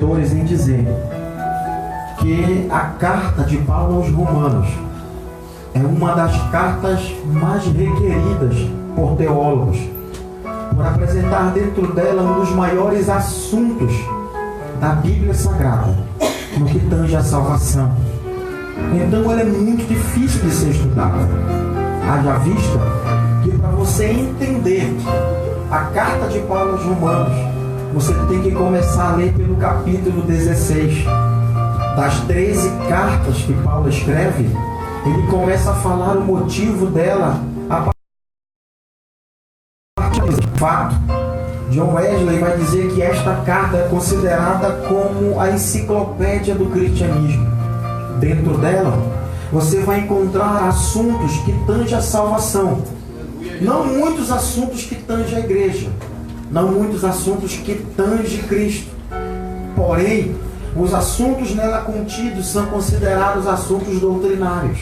escritores em dizer que a carta de Paulo aos Romanos é uma das cartas mais requeridas por teólogos, por apresentar dentro dela um dos maiores assuntos da Bíblia Sagrada, no que tange a salvação. Então ela é muito difícil de ser estudada. Haja vista que para você entender a carta de Paulo aos Romanos, você tem que começar a ler pelo capítulo 16. Das 13 cartas que Paulo escreve, ele começa a falar o motivo dela a partir do fato. John Wesley vai dizer que esta carta é considerada como a enciclopédia do cristianismo. Dentro dela, você vai encontrar assuntos que tangem a salvação. Não muitos assuntos que tangem a igreja. Não muitos assuntos que tangem Cristo. Porém, os assuntos nela contidos são considerados assuntos doutrinários,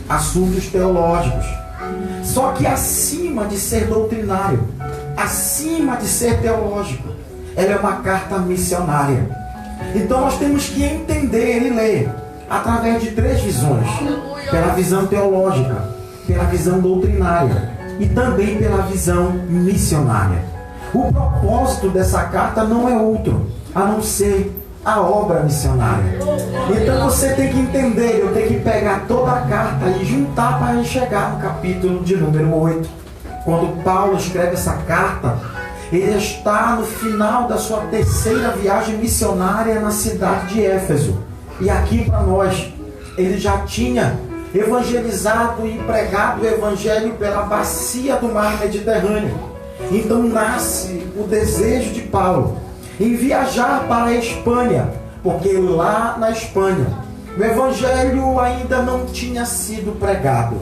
assuntos teológicos. Só que acima de ser doutrinário, acima de ser teológico, ela é uma carta missionária. Então nós temos que entender e ler através de 3 visões: pela visão teológica, pela visão doutrinária e também pela visão missionária. O propósito dessa carta não é outro a não ser a obra missionária. Então você tem que entender, eu tenho que pegar toda a carta e juntar para chegar no capítulo de número 8. Quando Paulo escreve essa carta, ele está no final da sua 3ª viagem missionária na cidade de Éfeso. E aqui para nós, ele já tinha evangelizado e pregado o evangelho pela bacia do mar Mediterrâneo. Então nasce o desejo de Paulo em viajar para a Espanha, porque lá na Espanha o evangelho ainda não tinha sido pregado.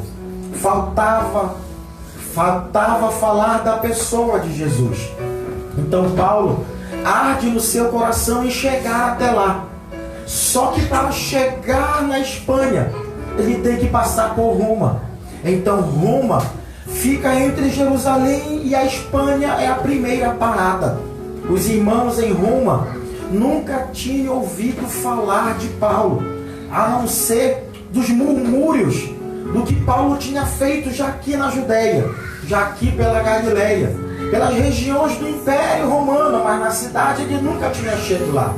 Faltava falar da pessoa de Jesus. Então Paulo arde no seu coração em chegar até lá. Só que para chegar na Espanha, ele tem que passar por Roma. Então Roma fica entre Jerusalém e a Espanha é a primeira parada. Os irmãos em Roma nunca tinham ouvido falar de Paulo, a não ser dos murmúrios do que Paulo tinha feito já aqui na Judéia, já aqui pela Galileia, pelas regiões do Império Romano, mas na cidade ele nunca tinha chegado lá.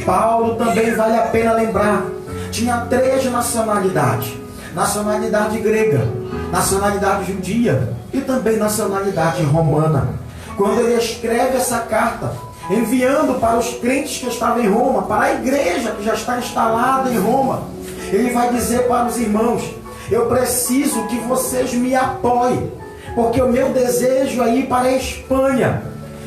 Paulo também, vale a pena lembrar, tinha 3 nacionalidades: nacionalidade grega, nacionalidade judia e também nacionalidade romana. Quando ele escreve essa carta, enviando para os crentes que estavam em Roma, para a igreja que já está instalada em Roma, ele vai dizer para os irmãos: eu preciso que vocês me apoiem, porque o meu desejo é ir para a Espanha,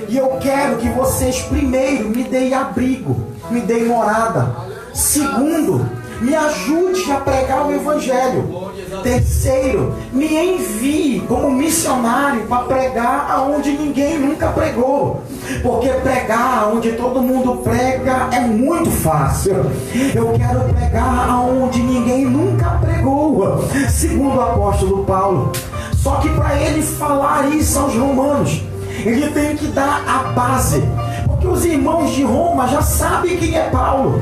e eu quero que vocês primeiro me deem abrigo, me deem morada. Segundo, me ajude a pregar o evangelho. Terceiro, me envie como missionário para pregar aonde ninguém nunca pregou. Porque pregar aonde todo mundo prega é muito fácil. Eu quero pregar aonde ninguém nunca pregou, segundo o apóstolo Paulo. Só que para ele falar isso aos romanos, ele tem que dar a base. Porque os irmãos de Roma já sabem quem é Paulo.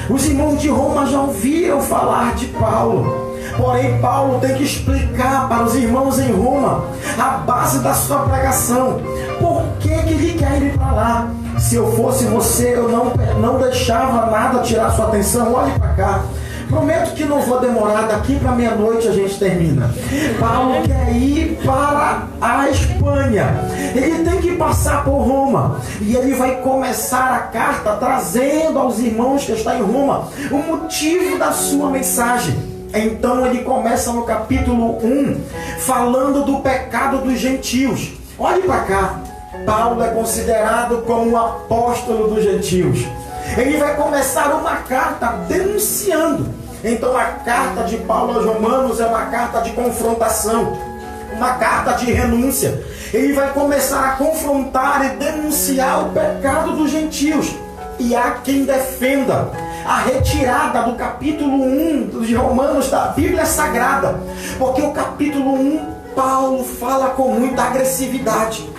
Os irmãos de Roma já ouviram falar de Paulo. Porém, Paulo tem que explicar para os irmãos em Roma a base da sua pregação. Por que ele quer ir para lá? Se eu fosse você, eu não deixava nada tirar sua atenção. Olhe para cá. Prometo que não vou demorar, daqui para meia-noite a gente termina. Paulo quer ir para a Espanha. Ele tem que passar por Roma. E ele vai começar a carta trazendo aos irmãos que estão em Roma o motivo da sua mensagem. Então ele começa no capítulo 1, falando do pecado dos gentios. Olhe para cá. Paulo é considerado como o apóstolo dos gentios. Ele vai começar uma carta denunciando. Então a carta de Paulo aos Romanos é uma carta de confrontação, uma carta de renúncia. Ele vai começar a confrontar e denunciar o pecado dos gentios. E há quem defenda a retirada do capítulo 1 de Romanos da Bíblia Sagrada, porque o capítulo 1, Paulo fala com muita agressividade.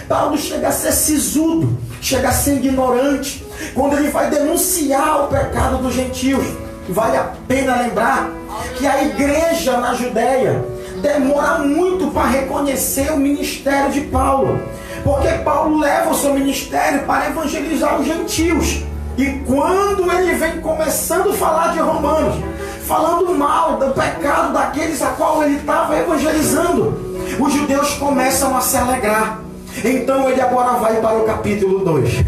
Paulo chega a ser sisudo, chega a ser ignorante, quando ele vai denunciar o pecado dos gentios. Vale a pena lembrar que a igreja na Judéia demora muito para reconhecer o ministério de Paulo, porque Paulo leva o seu ministério para evangelizar os gentios. E quando ele vem começando a falar de Romanos, falando mal do pecado daqueles a qual ele estava evangelizando, os judeus começam a se alegrar. Então ele agora vai para o capítulo 2.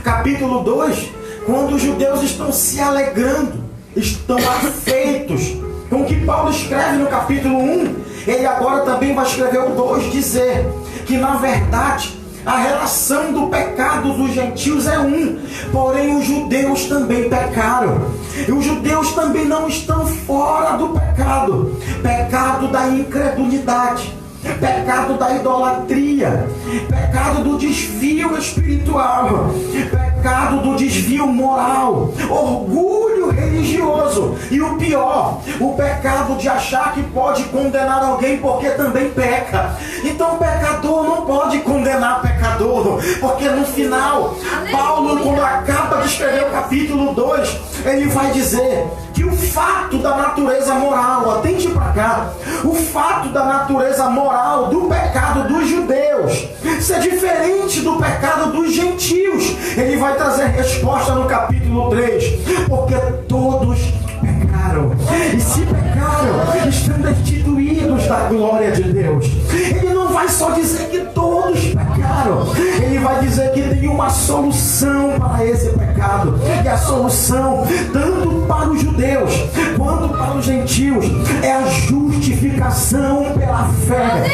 Capítulo 2, quando os judeus estão se alegrando, estão afeitos com o que Paulo escreve no capítulo 1, ele agora também vai escrever o 2, dizer que na verdade a relação do pecado dos gentios é um, porém os judeus também pecaram. E os judeus também não estão fora do pecado. Pecado da incredulidade, pecado da idolatria, pecado do desvio espiritual, pecado do desvio moral, orgulho religioso e o pior, o pecado de achar que pode condenar alguém porque também peca. Então o pecador não pode condenar pecador, porque no final, Paulo, quando acaba de escrever o capítulo 2, ele vai dizer que o fato da natureza moral, atente para cá, o fato da natureza moral do pecado dos judeus ser diferente do pecado dos gentios, ele vai trazer resposta no capítulo 3, porque todos pecaram, e se pecaram, estão destituídos da glória de Deus. Ele não vai só dizer que todos pecaram, ele vai dizer que tem uma solução para esse pecado, e a solução, tanto para os judeus quanto para os gentios, é a justificação pela fé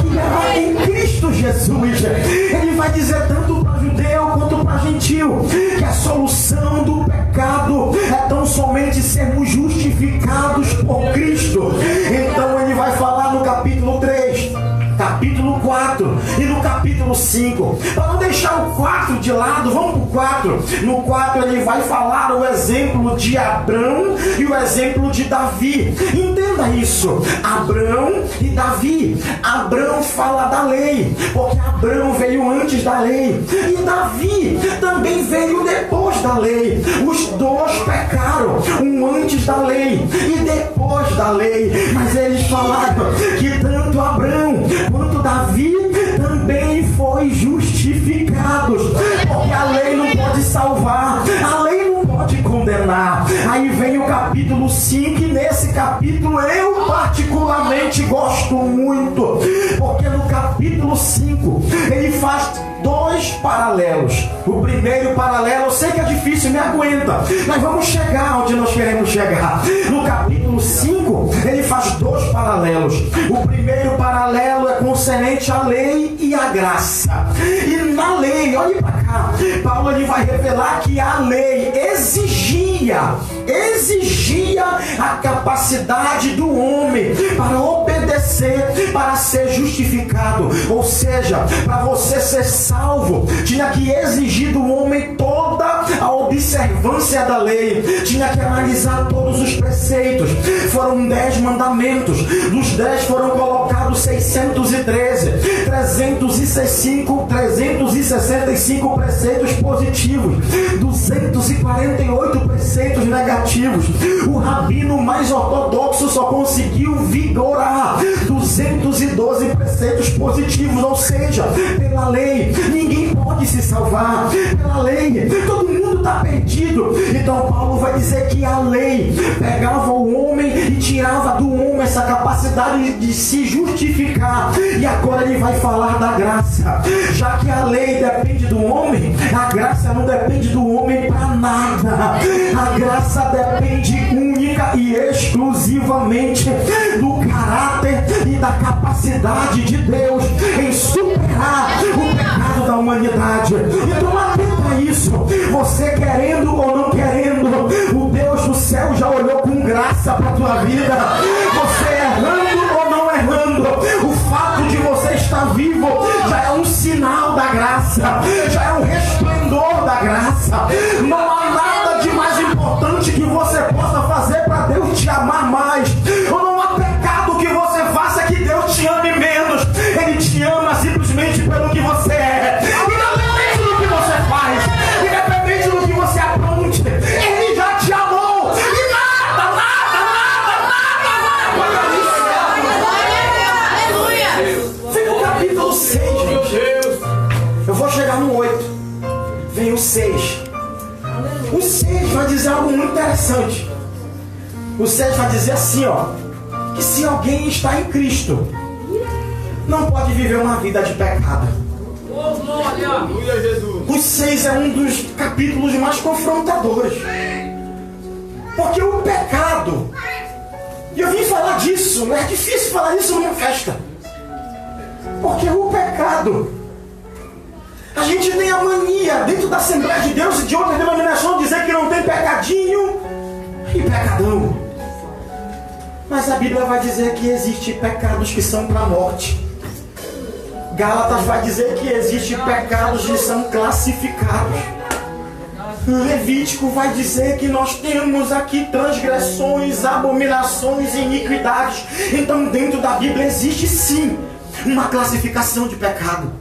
que há em Cristo Jesus. Ele vai dizer tanto para judeu quanto para gentil que a solução do pecado é tão somente sermos justificados por Cristo. Então ele vai falar no capítulo 3, capítulo 4 e no capítulo 5. Para não deixar o 4 de lado, vamos para o 4. No 4 ele vai falar o exemplo de Abrão e o exemplo de Davi. Entenda isso, Abrão e Davi. Abrão fala da lei, porque Abrão veio antes da lei, e Davi também veio depois da lei. Os dois pecaram, um antes da lei e depois da lei, mas eles falaram que tanto Abrão quanto Davi também foi justificados, porque a lei não pode salvar, a lei não pode condenar. Aí vem o capítulo 5, e nesse capítulo eu particularmente gosto muito, porque no capítulo 5 ele faz dois paralelos. O primeiro paralelo, eu sei que é difícil, me aguenta, mas vamos chegar onde nós queremos chegar. No capítulo 5 ele faz dois paralelos. O primeiro paralelo é concernente à lei e à graça. E na lei, olhe para cá, Paulo ele vai revelar que a lei exigia a capacidade do homem para obedecer, para ser justificado. Ou seja, para você ser salvo, tinha que exigir do homem toda a observância da lei, tinha que analisar todos os preceitos. Foram 10 mandamentos, dos 10 foram colocados 613, 365 preceitos positivos, 248 preceitos negativos. O rabino mais ortodoxo só conseguiu vigorar 212 preceitos positivos, ou seja, pela lei ninguém pode se salvar, pela lei todo mundo está perdido. Então Paulo vai dizer que a lei pegava o homem e tirava do homem essa capacidade de se justificar. E agora ele vai falar da graça. Já que a lei depende do homem, a graça não depende do homem para nada. A graça depende única e exclusivamente do caráter e da capacidade de Deus em superar o pecado da humanidade. Então atenta a isso. Você querendo ou não querendo, o Deus do céu já olhou com graça para a tua vida. Você errando ou não errando, o fato de você estar vivo já é um sinal da graça, já é um resplendor da graça. Não há nada de mais importante que você possa fazer para Deus te amar mais. Ou não há pecado que você faça que Deus te ame menos. Ele te ama simplesmente pelo que você é, independente do que você faz, O 6 vai dizer algo muito interessante. O 6 vai dizer assim, ó, que se alguém está em Cristo, não pode viver uma vida de pecado. O 6 é um dos capítulos mais confrontadores. Porque o pecado, e eu vim falar disso, não é difícil falar isso numa festa. Porque o pecado, a gente tem a mania, dentro da Assembleia de Deus e de outra denominação, dizer que não tem pecadinho e pecadão. Mas a Bíblia vai dizer que existe pecados que são para a morte. Gálatas vai dizer que existe pecados que são classificados. Levítico vai dizer que nós temos aqui transgressões, abominações e iniquidades. Então dentro da Bíblia existe sim uma classificação de pecado.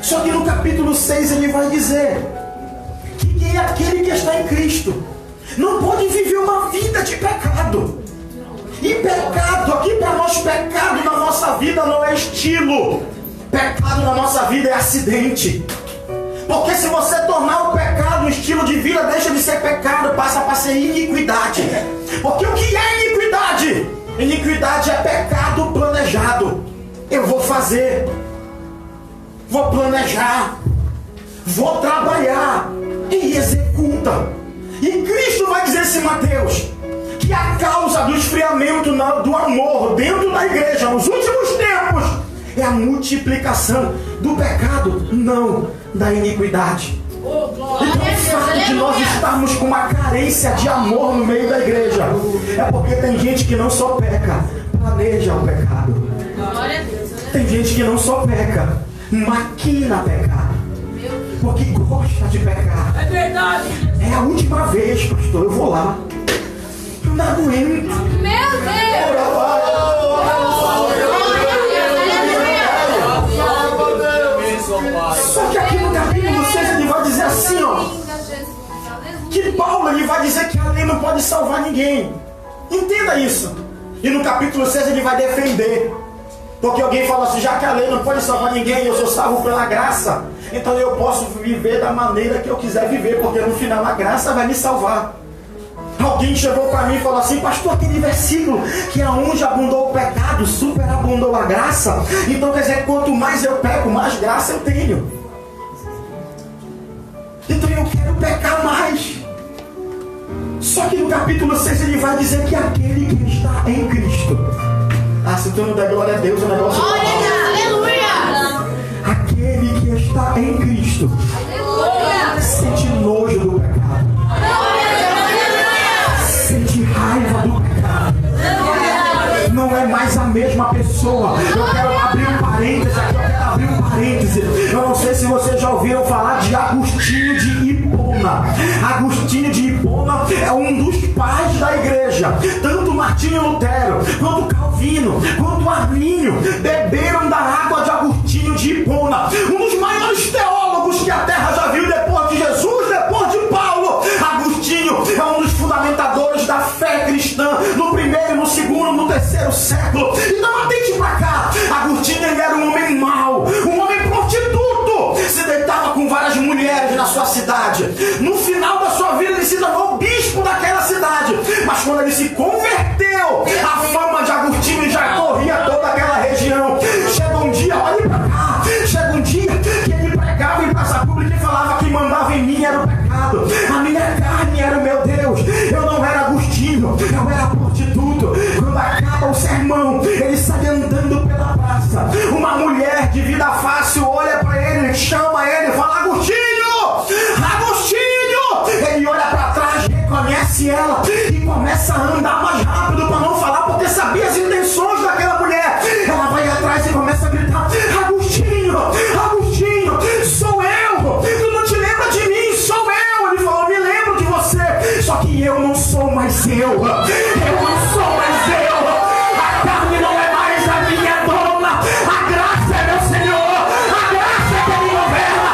Só que no capítulo 6 ele vai dizer que quem é aquele que está em Cristo não pode viver uma vida de pecado. E pecado, aqui para nós, pecado na nossa vida não é estilo. Pecado na nossa vida é acidente. Porque se você tornar o pecado um estilo de vida, deixa de ser pecado, passa para ser iniquidade. Porque o que é iniquidade? Iniquidade é pecado planejado. Eu vou fazer, vou planejar, vou trabalhar e executa. E Cristo vai dizer assim, Mateus, que a causa do esfriamento do amor dentro da igreja nos últimos tempos é a multiplicação do pecado, não da iniquidade. Então o fato de nós estarmos com uma carência de amor no meio da igreja é porque tem gente que não só peca, planeja o pecado. Tem gente que não só peca, maquina pecado. Porque gosta de pecar. É verdade. É a última vez, pastor, eu vou lá. Eu não aguento. Meu Deus. Só que aqui no capítulo 6 ele vai dizer assim, ó, que Paulo ele vai dizer que a lei não pode salvar ninguém. Entenda isso. E no capítulo 6 ele vai defender. Porque alguém fala assim, já que a lei não pode salvar ninguém, eu sou salvo pela graça, então eu posso viver da maneira que eu quiser viver, porque no final a graça vai me salvar. Alguém chegou para mim e falou assim, pastor, aquele versículo que aonde abundou o pecado, superabundou a graça, então quer dizer, quanto mais eu peco, mais graça eu tenho. Então eu quero pecar mais. Só que no capítulo 6 ele vai dizer que aquele que está em Cristo, se tu não der glória a Deus, o negócio Aleluia! Aquele que está em Cristo, aleluia, sente nojo do pecado, sente raiva do pecado, não é mais a mesma pessoa. Eu quero abrir um parêntese aqui, eu não sei se vocês já ouviram falar de Agostinho de Hipona. Agostinho de Hipona é um dos pais da igreja. Tanto Martinho Lutero, quanto Calvino, quanto Arminio beberam da água de Agostinho de Hipona. Um dos maiores teólogos que a terra já viu depois de Jesus, depois de Paulo. Agostinho é um dos fundamentadores da fé cristã no primeiro, no segundo, no terceiro século. Então atente pra cá. Agostinho ele era um homem mau, um homem prostituto, se deitava com várias mulheres na sua cidade. No final da sua vida ele se tornou bispo daquela cidade. Mas quando ele se converteu, a fama de Agostinho já corria toda aquela região. Chega um dia, olhe pra cá, chega um dia que ele pregava em praça pública e falava que mandava em mim era o pecado, a minha carne era o meu Deus. Eu não era Agostinho, eu era prostituto. Quando acaba o sermão, ele sai andando pela praça. Uma mulher de vida fácil olha para ele, chama ele e fala, Agostinho! Agostinho! Ele olha para trás, reconhece ela e começa a andar mais rápido para não falar, porque sabia as intenções daquela mulher. Ela vai atrás e começa a gritar, Agostinho! Agostinho! Sou eu! Tu não te lembra de mim? Sou eu! Ele falou, me lembro de você, só que eu não sou mais eu. Eu não sou mais eu. A carne não é mais a minha dona. A graça é meu Senhor. A graça é que me governa.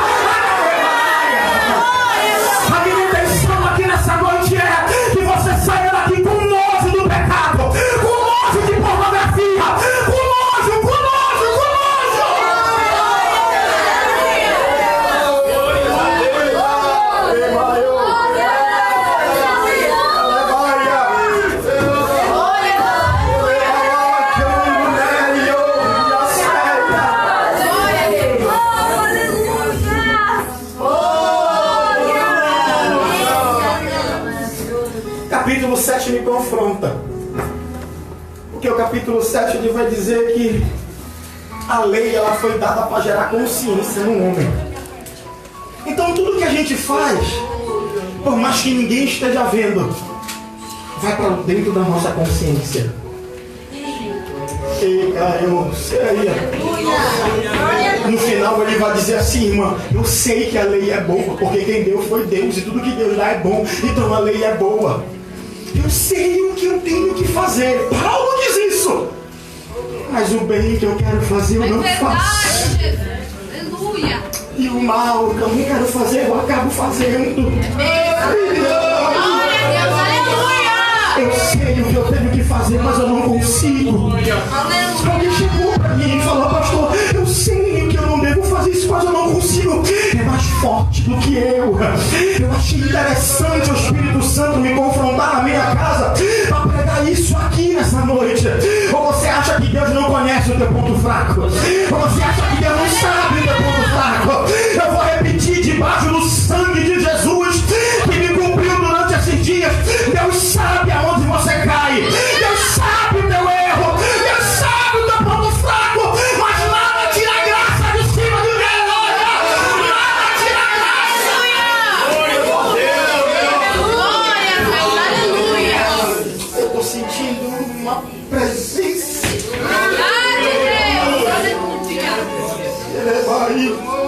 A minha intenção aqui nessa noite é que você saia daqui com nojo do pecado, com nojo de pornografia, com nojo, com nojo, com nojo. capítulo 7 me confronta. Porque o capítulo 7 ele vai dizer que a lei ela foi dada para gerar consciência no homem. Então tudo que a gente faz, por mais que ninguém esteja vendo, vai para dentro da nossa consciência. Eita, eu sei. No final ele vai dizer assim, irmã, eu sei que a lei é boa, porque quem deu foi Deus, e tudo que Deus dá é bom, então a lei é boa. Eu sei o que eu tenho que fazer. Paulo diz isso. Mas o bem que eu quero fazer eu não faço. Aleluia. E o mal que eu não quero fazer eu acabo fazendo. Eu sei o que eu tenho que fazer, mas eu não consigo. Alguém chegou para mim e falou, pastor, eu sei que eu não devo fazer isso, mas eu não consigo. É mais forte do que eu. Eu achei interessante o Espírito Santo me confrontar na minha casa para pregar isso aqui nessa noite. Ou você acha que Deus não conhece o teu ponto fraco? Ou você acha que Deus não sabe o teu ponto fraco? Eu vou repetir debaixo do sangue de Jesus que me cumpriu durante esses dias. Deus sabe aonde você cai. Deus sabe o teu erro. Deus sabe o teu ponto fraco. Mas nada tira a graça de cima de Deus. Nada tira a graça. Aleluia. Eu estou sentindo uma presença. Aleluia. Ele vai.